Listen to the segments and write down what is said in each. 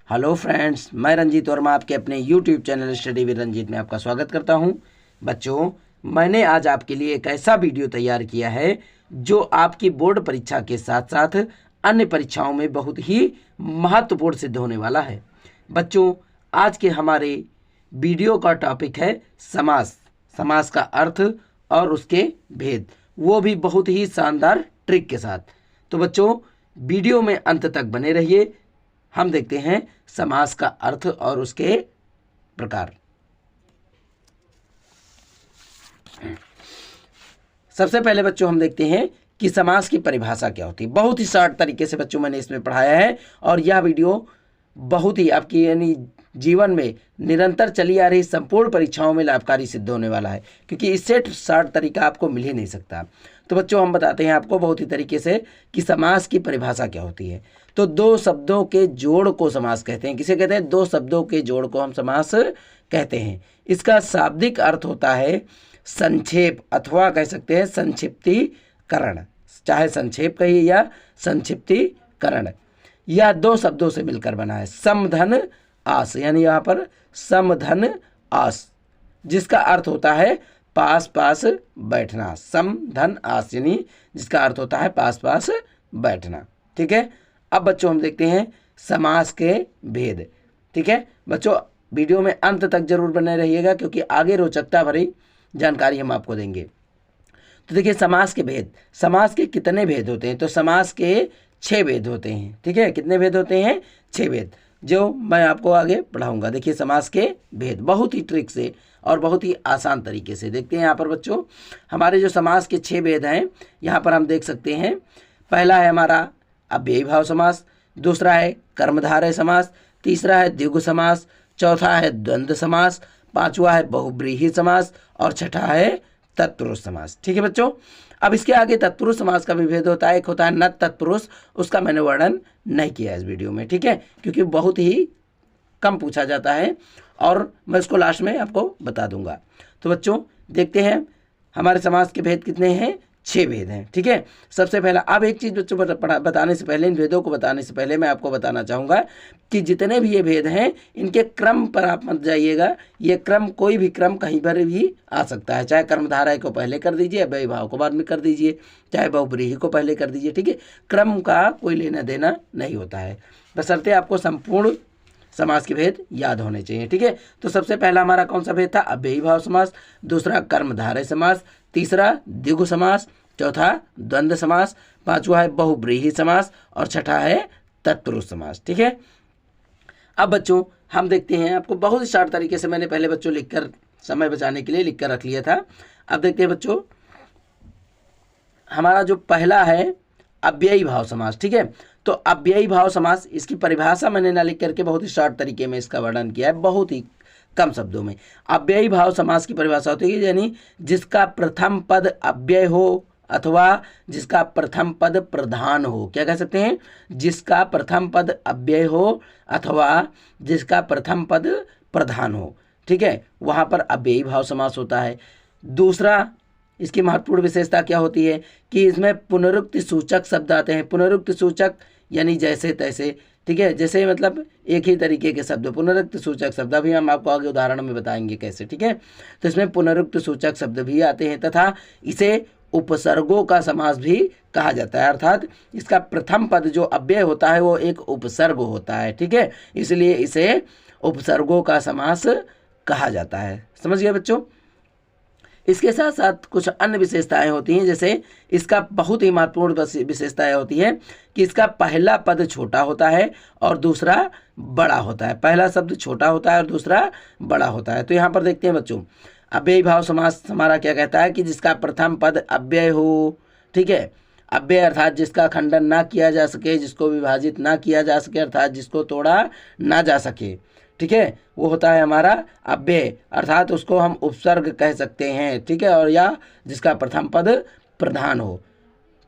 Hello friends, मैं रंजीत वर्मा आपके अपने YouTube channel study with Ranjeet में आपका स्वागत करता हूं। बच्चों, मैंने आज आपके लिए एक ऐसा वीडियो तैयार किया है जो आपकी बोर्ड परीक्षा के साथ साथ अन्य परीक्षाओं में बहुत ही महत्वपूर्ण सिद्ध होने वाला है। बच्चों, आज के हमारे वीडियो का टॉपिक है समास। समास का अर्थ और उसके भेद, वो भी बहुत ही शानदार ट्रिक के साथ। तो बच्चों, वीडियो में अंत तक बने रहिए। हम देखते हैं समास का अर्थ और उसके प्रकार। सबसे पहले बच्चों हम देखते हैं कि समास की परिभाषा क्या होती है। बहुत ही शॉर्ट तरीके से बच्चों मैंने इसमें पढ़ाया है और यह वीडियो बहुत ही आपकी यानी जीवन में निरंतर चली आ रही संपूर्ण परीक्षाओं में लाभकारी सिद्ध होने वाला है, क्योंकि इससे शॉर्ट तरीका आपको मिल ही नहीं सकता। तो बच्चों हम बताते हैं आपको बहुत ही तरीके से कि समास की परिभाषा क्या होती है। तो दो शब्दों के जोड़ को समास कहते हैं। किसे कहते हैं? दो शब्दों के जोड़ को हम समास कहते हैं। इसका शाब्दिक अर्थ होता है संक्षेप, अथवा कह सकते हैं संक्षिप्तीकरण। चाहे संक्षेप कहिए या संक्षिप्तीकरण। यह दो शब्दों से मिलकर बना है। सम धन आस, यानी यहाँ पर सम धन आस, जिसका अर्थ होता है पास पास बैठना। सम धन आस यानी जिसका अर्थ होता है पास पास बैठना। ठीक है। अब बच्चों हम देखते हैं समास के भेद। ठीक है बच्चों, वीडियो में अंत तक जरूर बने रहिएगा, क्योंकि आगे रोचकता भरी जानकारी हम आपको देंगे। तो देखिए समास के भेद। समास के कितने भेद होते हैं? तो समास के 6 भेद होते हैं। ठीक है, कितने भेद होते हैं? 6 भेद, जो मैं आपको आगे पढ़ाऊंगा। देखिए समास के भेद बहुत ही ट्रिक से और बहुत ही आसान तरीके से देखते हैं। यहाँ पर बच्चों हमारे जो समास के 6 भेद हैं, यहाँ पर हम देख सकते हैं। पहला है हमारा अव्ययी भाव समास, दूसरा है कर्मधारय समास, तीसरा है द्विगु समास, चौथा है द्वंद्व समास, पांचवा है बहुव्रीहि समास और छठा है तत्पुरुष समास। ठीक है बच्चों, अब इसके आगे तत्पुरुष समास का भी भेद होता है। एक होता है न तत्पुरुष, उसका मैंने वर्णन नहीं किया इस वीडियो में। ठीक है, क्योंकि बहुत ही कम पूछा जाता है और मैं उसको लास्ट में आपको बता दूंगा। तो बच्चों देखते हैं हमारे समास के भेद कितने हैं? 6 भेद हैं। ठीक है, सबसे पहला, अब एक चीज़ बच्चों बताने से पहले, इन भेदों को बताने से पहले मैं आपको बताना चाहूँगा कि जितने भी ये भेद हैं इनके क्रम पर आप मत जाइएगा। ये क्रम, कोई भी क्रम कहीं पर भी आ सकता है। चाहे कर्मधारय को पहले कर दीजिए, अव्ययी भाव को बाद में कर दीजिए, चाहे बहुव्रीहि को पहले कर दीजिए। ठीक है, क्रम का कोई लेना देना नहीं होता है, बशर्ते आपको संपूर्ण समास के भेद याद होने चाहिए। ठीक है, तो सबसे पहला हमारा कौन सा भेद था? अव्ययी भाव समास, दूसरा कर्मधारय समास, तीसरा द्विगु समास, चौथा द्वंद्व समास, पांचवा है बहुव्रीहि समास और छठा है तत्पुरुष समास। ठीक है, अब बच्चों हम देखते हैं, आपको बहुत ही शॉर्ट तरीके से मैंने पहले बच्चों लिखकर, समय बचाने के लिए लिखकर रख लिया था। अब देखते हैं बच्चों हमारा जो पहला है अव्ययी भाव समास। ठीक है, तो अव्ययी भाव समास, इसकी परिभाषा मैंने ना लिख करके बहुत ही शॉर्ट तरीके में इसका वर्णन किया है, बहुत ही कम शब्दों में। अव्ययी भाव समास की परिभाषा होती है यानी जिसका प्रथम पद अव्यय हो अथवा जिसका प्रथम पद प्रधान हो। क्या कह सकते हैं? जिसका प्रथम पद अव्यय हो अथवा जिसका प्रथम पद प्रधान हो। ठीक है, वहाँ पर अव्ययी भाव समास होता है। दूसरा, इसकी महत्वपूर्ण विशेषता क्या होती है कि इसमें पुनरुक्ति सूचक शब्द आते हैं। पुनरुक्ति सूचक यानी जैसे तैसे। ठीक है, जैसे मतलब एक ही तरीके के शब्द, पुनरुक्ति सूचक शब्द, अभी हम आपको आगे उदाहरण में बताएंगे कैसे। ठीक है, तो इसमें पुनरुक्ति सूचक शब्द भी आते हैं तथा इसे उपसर्गों का समास भी कहा जाता है, अर्थात इसका प्रथम पद जो अव्यय होता है वो एक उपसर्ग होता है। ठीक है, इसलिए इसे उपसर्गों का समास कहा जाता है। समझ गए बच्चों? इसके साथ साथ कुछ अन्य विशेषताएं होती हैं, जैसे इसका बहुत ही महत्वपूर्ण विशेषताएं होती है कि इसका पहला पद छोटा होता है और दूसरा बड़ा होता है। पहला शब्द छोटा होता है और दूसरा बड़ा होता है। तो यहाँ पर देखते हैं बच्चों, अव्ययी भाव समास हमारा क्या कहता है कि जिसका प्रथम पद अव्यय हो। ठीक है, अव्यय अर्थात जिसका खंडन ना किया जा सके, जिसको विभाजित ना किया जा सके, अर्थात जिसको तोड़ा ना जा सके। ठीक है, वो होता है हमारा अव्यय, अर्थात उसको हम उपसर्ग कह सकते हैं। ठीक है, और या जिसका प्रथम पद प्रधान हो,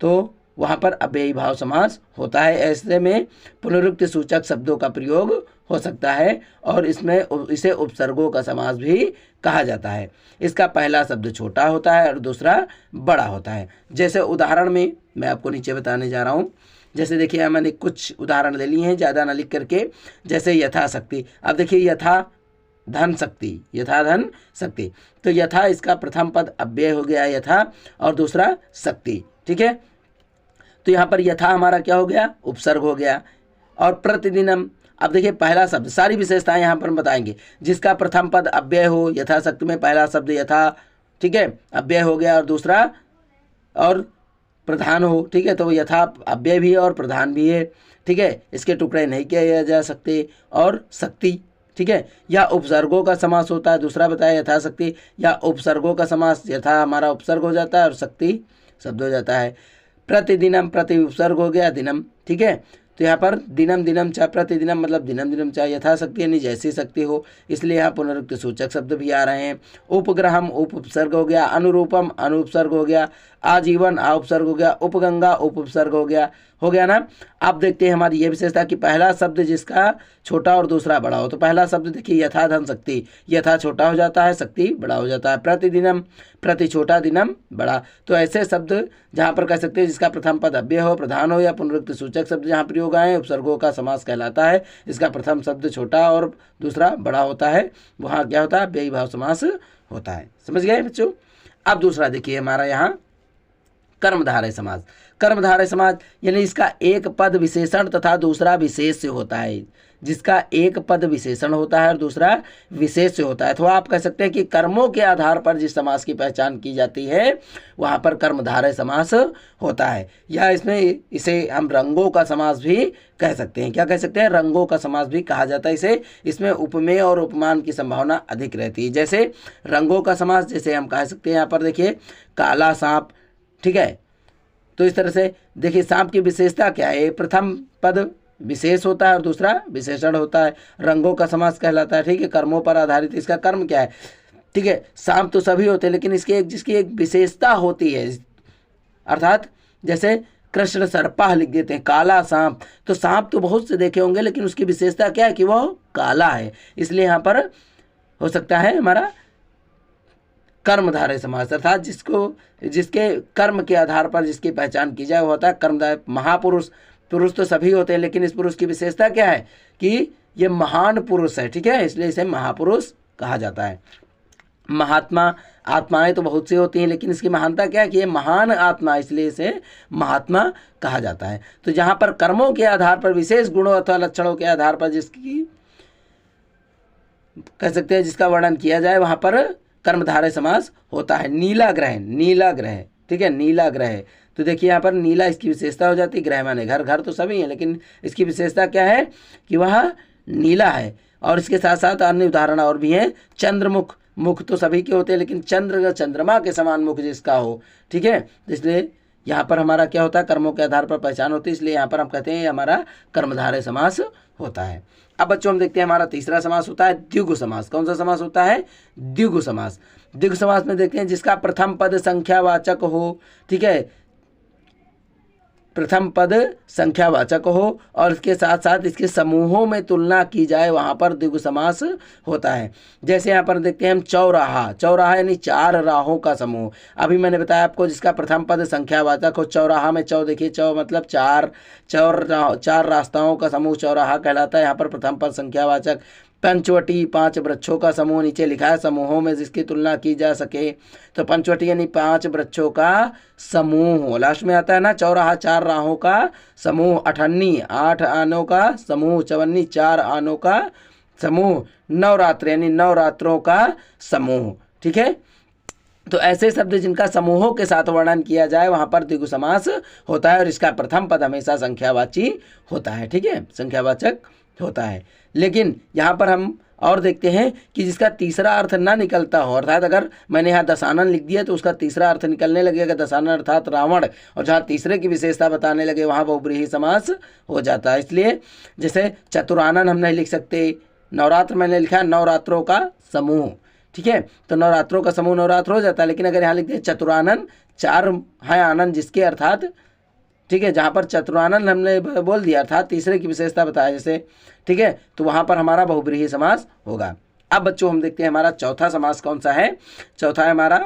तो वहाँ पर अव्ययी भाव समास होता है। ऐसे में पुनरुक्ति सूचक शब्दों का प्रयोग हो सकता है और इसमें इसे उपसर्गों का समास भी कहा जाता है। इसका पहला शब्द छोटा होता है और दूसरा बड़ा होता है। जैसे उदाहरण में मैं आपको नीचे बताने जा रहा हूँ जैसे देखिए मैंने कुछ उदाहरण ले लिए हैं, ज़्यादा ना लिख करके। जैसे यथाशक्ति, अब देखिए यथा धन शक्ति, यथा धन शक्ति, तो यथा इसका प्रथम पद अव्यय हो गया यथा और दूसरा शक्ति, ठीक है। तो यहाँ पर यथा हमारा क्या हो गया, उपसर्ग हो गया। और प्रतिदिनम, अब देखिए पहला शब्द, सारी विशेषताएं यहाँ पर बताएंगे। जिसका प्रथम पद अव्यय हो, यथाशक्ति में पहला शब्द यथा, ठीक है, अव्यय हो गया, और दूसरा और प्रधान हो, ठीक है, तो यथा अव्यय भी है और प्रधान भी है, ठीक है, इसके टुकड़े नहीं किए जा सकते। और शक्ति, ठीक है, या उपसर्गों का समास होता है, दूसरा बताया यथाशक्ति, या उपसर्गों का समास, यथा हमारा उपसर्ग हो जाता है और शक्ति शब्द हो जाता है। प्रतिदिनम, प्रति उपसर्ग हो गया दिनम, ठीक है, तो यहाँ पर दिनम दिनम चा, प्रतिदिनम मतलब दिनम दिनम चा, यथाशक्ति यानी जैसी शक्ति हो, इसलिए यहाँ पुनरुक्त सूचक शब्द भी आ रहे हैं। उपग्रहम उप उपसर्ग हो गया, अनुरूपम अनुपसर्ग हो गया, आजीवन आ उपसर्ग हो गया, उपगंगा उप उपसर्ग हो गया ना। अब देखते हैं हमारी ये विशेषता कि पहला शब्द जिसका छोटा और दूसरा बड़ा हो, तो पहला शब्द देखिए यथा धन शक्ति, यथा छोटा हो जाता है, शक्ति बड़ा हो जाता है। प्रतिदिनम, प्रति छोटा दिनम बड़ा, तो ऐसे शब्द जहाँ पर कह सकते हैं जिसका प्रथम पद अव्यय हो, प्रधान हो या पुनरुक्त सूचक शब्द जहाँ प्रयोग आए, उपसर्गों का समास कहलाता है। इसका प्रथम शब्द छोटा और दूसरा बड़ा होता है, वहाँ क्या होता है, व्ययी भाव समास होता है। समझ गए बच्चों। अब दूसरा देखिए हमारा यहाँ कर्मधारय समास। कर्मधारय समास यानी इसका एक पद विशेषण तथा दूसरा विशेष से होता है। जिसका एक पद विशेषण होता है और दूसरा विशेष से होता है, तो आप कह सकते हैं कि कर्मों के आधार पर जिस समास की पहचान की जाती है वहाँ पर कर्मधारय समास होता है। या इसमें इसे हम रंगों का समास भी कह सकते हैं। क्या कह सकते हैं, रंगों का समास भी कहा जाता है इसे। इसमें उपमेय और उपमान की संभावना अधिक रहती है। जैसे रंगों का समास, जैसे हम कह सकते हैं यहाँ पर देखिए काला सांप, ठीक है, तो इस तरह से देखिए सांप की विशेषता क्या है, प्रथम पद विशेष होता है और दूसरा विशेषण होता है, रंगों का समास कहलाता है, ठीक है, कर्मों पर आधारित। इसका कर्म क्या है, ठीक है, सांप तो सभी होते हैं लेकिन जिसकी एक विशेषता होती है, अर्थात जैसे कृष्ण सर्पा लिख देते हैं, काला सांप, तो सांप तो बहुत से देखे होंगे लेकिन उसकी विशेषता क्या है कि वह काला है, इसलिए यहाँ पर हो सकता है हमारा कर्मधारय समास, अर्थात जिसके कर्म के आधार पर जिसकी पहचान की जाए वो होता है कर्मधारय। महापुरुष, पुरुष तो सभी होते हैं लेकिन इस पुरुष की विशेषता क्या है कि ये महान पुरुष है, ठीक है, इसलिए इसे महापुरुष कहा जाता है। महात्मा, आत्माएं तो बहुत सी होती हैं लेकिन इसकी महानता क्या है कि ये महान आत्मा, इसलिए इसे महात्मा कहा जाता है। तो जहाँ पर कर्मों के आधार पर, विशेष गुणों अथवा लक्षणों के आधार पर जिसकी कह सकते हैं जिसका वर्णन किया जाए वहाँ पर कर्मधारय समास होता है। नीला ग्रह, नीला ग्रह, ठीक है, नीला ग्रह, तो देखिए यहाँ पर नीला इसकी विशेषता हो जाती है, ग्रह माने घर, घर तो सभी हैं लेकिन इसकी विशेषता क्या है कि वह नीला है। और इसके साथ साथ अन्य उदाहरण और भी हैं। चंद्रमुख, मुख तो सभी के होते हैं लेकिन चंद्रमा के समान मुख जिसका हो, ठीक है, इसलिए यहाँ पर हमारा क्या होता है, कर्मों के आधार पर पहचान होती है, इसलिए यहाँ पर हम कहते हैं हमारा कर्मधारय समास होता है। अब बच्चों हम देखते हैं हमारा तीसरा समास होता है द्विगु समास। कौन सा समास होता है, द्विगु समास। द्विगु समास में देखते हैं जिसका प्रथम पद संख्यावाचक हो, ठीक है, प्रथम पद संख्यावाचक हो और इसके साथ साथ इसके समूहों में तुलना की जाए, वहाँ पर द्विगु समास होता है। जैसे यहाँ पर देखते हैं हम चौराहा, चौराहा यानी चार राहों का समूह। अभी मैंने बताया आपको जिसका प्रथम पद संख्यावाचक हो, चौराहा में चौ देखिए, चौ मतलब चार, चार रास्ताओं का समूह चौराहा कहलाता है, यहाँ पर प्रथम पद संख्यावाचक। पंचवटी, पांच वृक्षों का समूह नीचे लिखा है, समूहों में जिसकी तुलना की जा सके, तो पंचवटी यानी पांच वृक्षों का समूह लास्ट में आता है ना। चौराहा चार राहों का समूह, अठन्नी आठ आनों का समूह, चवन्नी चार आनों का समूह, नवरात्र यानी नवरात्रों का समूह, ठीक है। तो ऐसे शब्द जिनका समूहों के साथ वर्णन किया जाए वहाँ पर द्विगु समास होता है और इसका प्रथम पद हमेशा संख्यावाची होता है, ठीक है, संख्यावाचक होता है। लेकिन यहाँ पर हम और देखते हैं कि जिसका तीसरा अर्थ ना निकलता हो, अर्थात अगर मैंने यहाँ दशानन लिख दिया तो उसका तीसरा अर्थ निकलने लगेगा दशानन अर्थात रावण, और जहाँ तीसरे की विशेषता बताने लगे वहाँ बहुब्रीहि समास हो जाता है। इसलिए जैसे चतुरानन हम नहीं लिख सकते, नवरात्र मैंने लिखा नवरात्रों का समूह, ठीक है, तो नवरात्रों का समूह नवरात्र हो जाता है। लेकिन अगर यहाँ लिख दिया चतुरानन, चार है आनंद जिसके, अर्थात ठीक है, जहाँ पर चतुरानन हमने बोल दिया अर्थात तीसरे की विशेषता बताया जैसे, ठीक है, तो वहाँ पर हमारा बहुब्रीहि समास होगा। अब बच्चों हम देखते हैं हमारा चौथा समास कौन सा है। चौथा है हमारा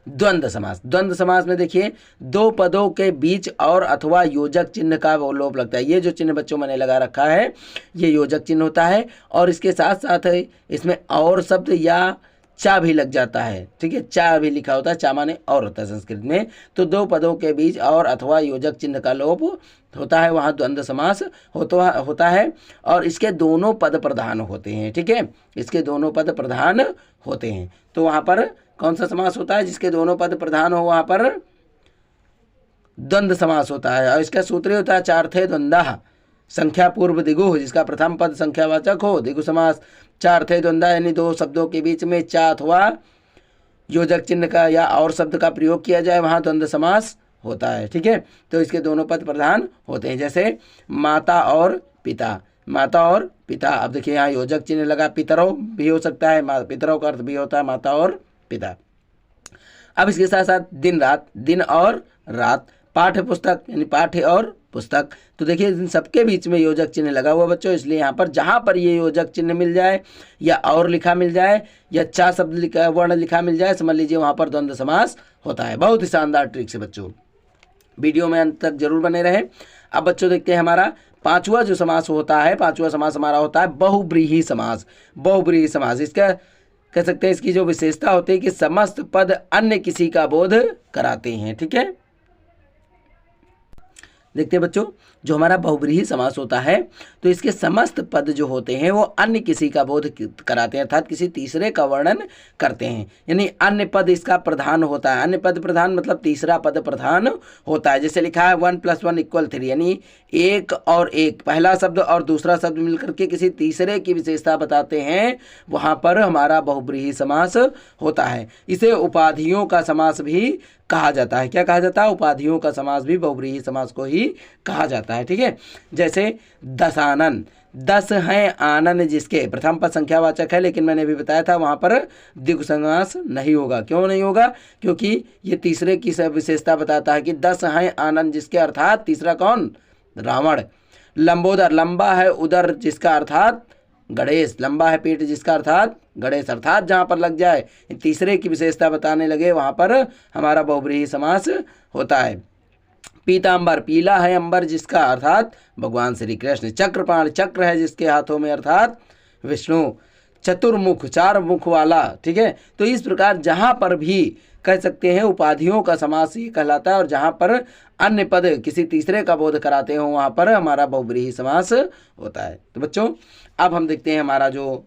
द्वंद्व समास। द्वंद्व समास में देखिए दो पदों के बीच और अथवा योजक चिन्ह का लोप लगता है। ये जो चिन्ह बच्चों मैंने लगा रखा है ये योजक चिन्ह होता है और इसके साथ साथ इसमें और शब्द या चा भी लग जाता है। ठीक है, चा भी लिखा होता है, चा माने और होता है संस्कृत में। तो दो पदों के बीच और अथवा योजक चिन्ह का लोप होता है, वहाँ द्वंद्व समास होता है और इसके दोनों पद प्रधान होते हैं। ठीक है, इसके दोनों पद प्रधान होते हैं। तो वहाँ पर कौन सा समास होता है जिसके दोनों पद प्रधान हो, वहाँ पर द्वंद्व समास होता है। और इसका सूत्र होता है चार्थे द्वंद्वः संख्या पूर्व दिगु, जिसका प्रथम पद संख्यावाचक हो, दिगु समास। चार्थे द्वंद्व यानी दो शब्दों के बीच में चा अथवा योजक चिन्ह का या और शब्द का प्रयोग किया जाए, वहाँ द्वंद्व समास होता है। ठीक है, तो इसके दोनों पद प्रधान होते हैं। जैसे माता और पिता, माता और पिता। अब देखिए यहाँ योजक चिन्ह लगा, पितरों भी हो सकता है, पितरों का अर्थ भी होता है माता और पिता। अब इसके साथ साथ दिन रात, दिन और रात। पाठ्य पुस्तक यानी पाठ्य और पुस्तक। तो देखिए इन सबके बीच में योजक चिन्ह लगा हुआ बच्चों, इसलिए यहाँ पर जहाँ पर ये योजक चिन्ह मिल जाए या और लिखा मिल जाए या चा शब्द लिखा वर्ण लिखा मिल जाए, समझ लीजिए वहाँ पर द्वंद्व समास होता है। बहुत ही शानदार ट्रिक से बच्चों, वीडियो में अंत तक जरूर बने रहे। अब बच्चों देखते हैं हमारा पांचवा जो समास होता है, पांचवा समास हमारा होता है बहुव्रीहि समास। बहुव्रीहि समास, इसका कह सकते हैं इसकी जो विशेषता होती है कि समस्त पद अन्य किसी का बोध कराते हैं। ठीक है, देखते हैं बच्चों जो हमारा बहुव्रीहि समास होता है तो इसके समस्त पद जो होते हैं वो अन्य किसी का बोध कराते हैं, अर्थात किसी तीसरे का वर्णन करते हैं। यानी अन्य पद इसका प्रधान होता है। अन्य पद प्रधान मतलब तीसरा पद प्रधान होता है। जैसे लिखा है 1 + 1 = 3, यानी एक और एक, पहला शब्द और दूसरा शब्द मिलकर के किसी तीसरे की विशेषता बताते हैं, वहाँ पर हमारा बहुव्रीहि समास होता है। इसे उपाधियों का समास भी कहा जाता है। क्या कहा जाता है? उपाधियों का समास भी बहुव्रीहि समास को ही कहा जाता है। ठीक है, जैसे दशानन, 10 हैं आनन जिसके, प्रथम पद संख्यावाचक है लेकिन मैंने भी बताया था वहाँ पर द्विगु समास नहीं होगा। क्यों नहीं होगा? क्योंकि ये तीसरे की विशेषता बताता है कि 10 हैं आनन जिसके, अर्थात तीसरा कौन? रावण। लंबोदर, लंबा है उदर जिसका, अर्थात गणेश। लंबा है पेट जिसका, अर्थात गणेश। अर्थात जहाँ पर लग जाए तीसरे की विशेषता बताने लगे वहाँ पर हमारा बहुव्रीहि समास होता है। पीतांबर, पीला है अंबर जिसका, अर्थात भगवान श्री कृष्ण। चक्रपाण, चक्र है जिसके हाथों में, अर्थात विष्णु। चतुर्मुख, 4 मुख वाला। ठीक है, तो इस प्रकार जहाँ पर भी कह सकते हैं उपाधियों का समास ही कहलाता है और जहाँ पर अन्य पद किसी तीसरे का बोध कराते हो वहाँ पर हमारा बहुव्रीहि समास होता है। तो बच्चों अब हम देखते हैं हमारा जो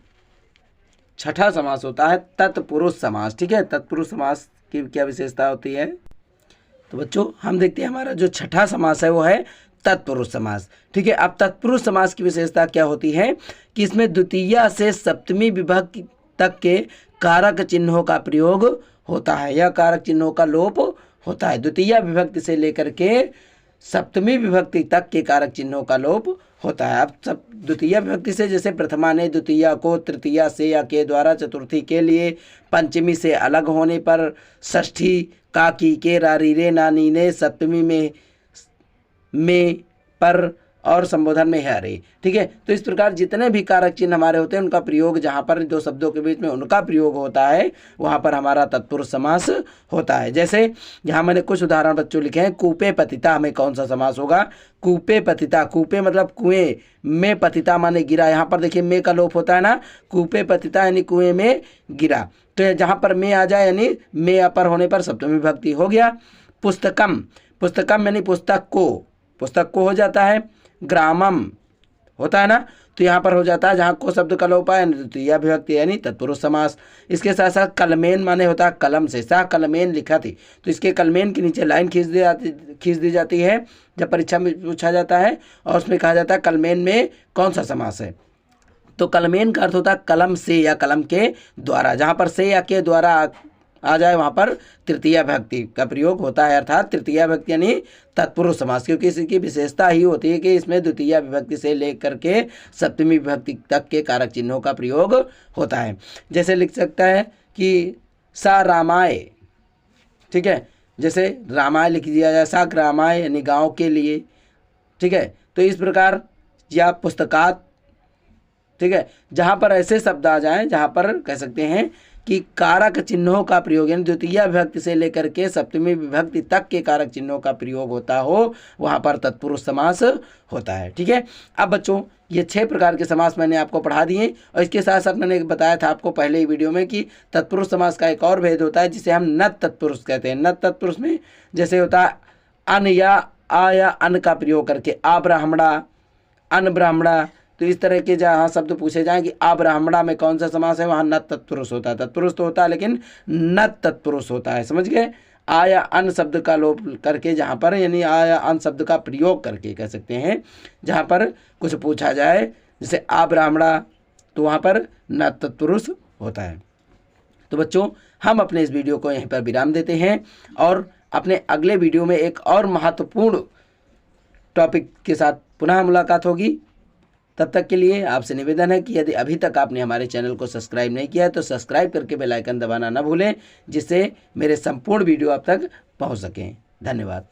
छठा समास होता है तत्पुरुष समास। ठीक है, तत्पुरुष समास की क्या विशेषता होती है? तो बच्चों हम देखते हैं हमारा जो छठा समास है वो है तत्पुरुष समास। ठीक है, अब तत्पुरुष समास की विशेषता क्या होती है कि इसमें द्वितीया से सप्तमी विभक्ति तक के कारक चिन्हों का प्रयोग होता है या कारक चिन्हों का लोप होता है। द्वितीया विभक्ति से लेकर के सप्तमी विभक्ति तक के कारक चिन्हों का लोप होता है। अब सब द्वितीय विभक्ति से, जैसे प्रथमा ने द्वितीया को तृतीया से या के द्वारा, चतुर्थी के लिए, पंचमी से अलग होने पर, षष्ठी का की के रा री रे ना नी ने, सप्तमी में पर और संबोधन में है रे। ठीक है, तो इस प्रकार जितने भी कारक चिन्ह हमारे होते हैं उनका प्रयोग जहाँ पर दो शब्दों के बीच में उनका प्रयोग होता है वहाँ पर हमारा तत्पुरुष समास होता है। जैसे यहाँ मैंने कुछ उदाहरण बच्चों लिखे हैं। कूपे पतिता में कौन सा समास होगा? कूपे पतिता, कूपे मतलब कुएं में, पतिता माने गिरा। यहाँ पर देखिए में का लोप होता है ना, कूपे पतिता यानी कुएं में गिरा। तो जहाँ पर में आ जाए यानी में अपर होने पर सप्तमी विभक्ति हो गया। पुस्तकम, पुस्तकम यानी पुस्तक को, पुस्तक को हो जाता है। ग्रामम होता है ना, तो यहाँ पर हो जाता है जहाँ को शब्द का लोप है द्वितीय विभक्ति यानी तत्पुरुष समास। इसके साथ साथ कलमेन माने होता है कलम से, सा कलमेन लिखा थी, तो इसके कलमेन के नीचे लाइन खींच दी जाती है जब परीक्षा में पूछा जाता है और उसमें कहा जाता है कलमेन में कौन सा समास है। तो कलमेन का अर्थ होता है कलम से या कलम के द्वारा। जहाँ पर से या के द्वारा आ जाए वहाँ पर तृतीय विभक्ति का प्रयोग होता है, अर्थात तृतीय विभक्ति यानी तत्पुरुष समास, क्योंकि इसकी विशेषता ही होती है कि इसमें द्वितीय विभक्ति से लेकर के सप्तमी विभक्ति तक के कारक चिन्हों का प्रयोग होता है। जैसे लिख सकता है कि सा रामाय। ठीक है, जैसे रामाय लिख दिया जाए, सा ग्रामाय यानी गाँव के लिए। ठीक है, तो इस प्रकार या पुस्तकात। ठीक है, जहाँ पर ऐसे शब्द आ जाएं जहाँ पर कह सकते हैं कि कारक चिन्हों का प्रयोग यानी द्वितीय विभक्ति से लेकर के सप्तमी विभक्ति तक के कारक चिन्हों का प्रयोग होता हो वहाँ पर तत्पुरुष समास होता है। ठीक है, अब बच्चों ये 6 प्रकार के समास मैंने आपको पढ़ा दिए और इसके साथ साथ मैंने बताया था आपको पहले ही वीडियो में कि तत्पुरुष समास का एक और भेद होता है जिसे हम नत तत्पुरुष कहते हैं। नत तत्पुरुष में जैसे होता है अन या आ या अन का प्रयोग करके आ ब्राह्मणा, अन ब्राह्मणा, तो इस तरह के जहाँ शब्द पूछे जाएं कि आ ब्राह्मणा में कौन सा समास है, वहाँ नत तत्पुरुष होता है। तत्पुरुष तो होता है लेकिन नत तत्पुरुष होता है, समझ गए। आ या अन शब्द का लोप करके जहाँ पर यानी आ या अन शब्द का प्रयोग करके कह सकते हैं जहाँ पर कुछ पूछा जाए, जैसे आ ब्राह्मणा, तो वहाँ पर नत तत्पुरुष होता है। तो बच्चों हम अपने इस वीडियो को यहीं पर विराम देते हैं और अपने अगले वीडियो में एक और महत्वपूर्ण टॉपिक के साथ पुनः मुलाकात होगी। तब तक के लिए आपसे निवेदन है कि यदि अभी तक आपने हमारे चैनल को सब्सक्राइब नहीं किया है तो सब्सक्राइब करके बेल आइकन दबाना न भूलें, जिससे मेरे संपूर्ण वीडियो आप तक पहुंच सकें। धन्यवाद।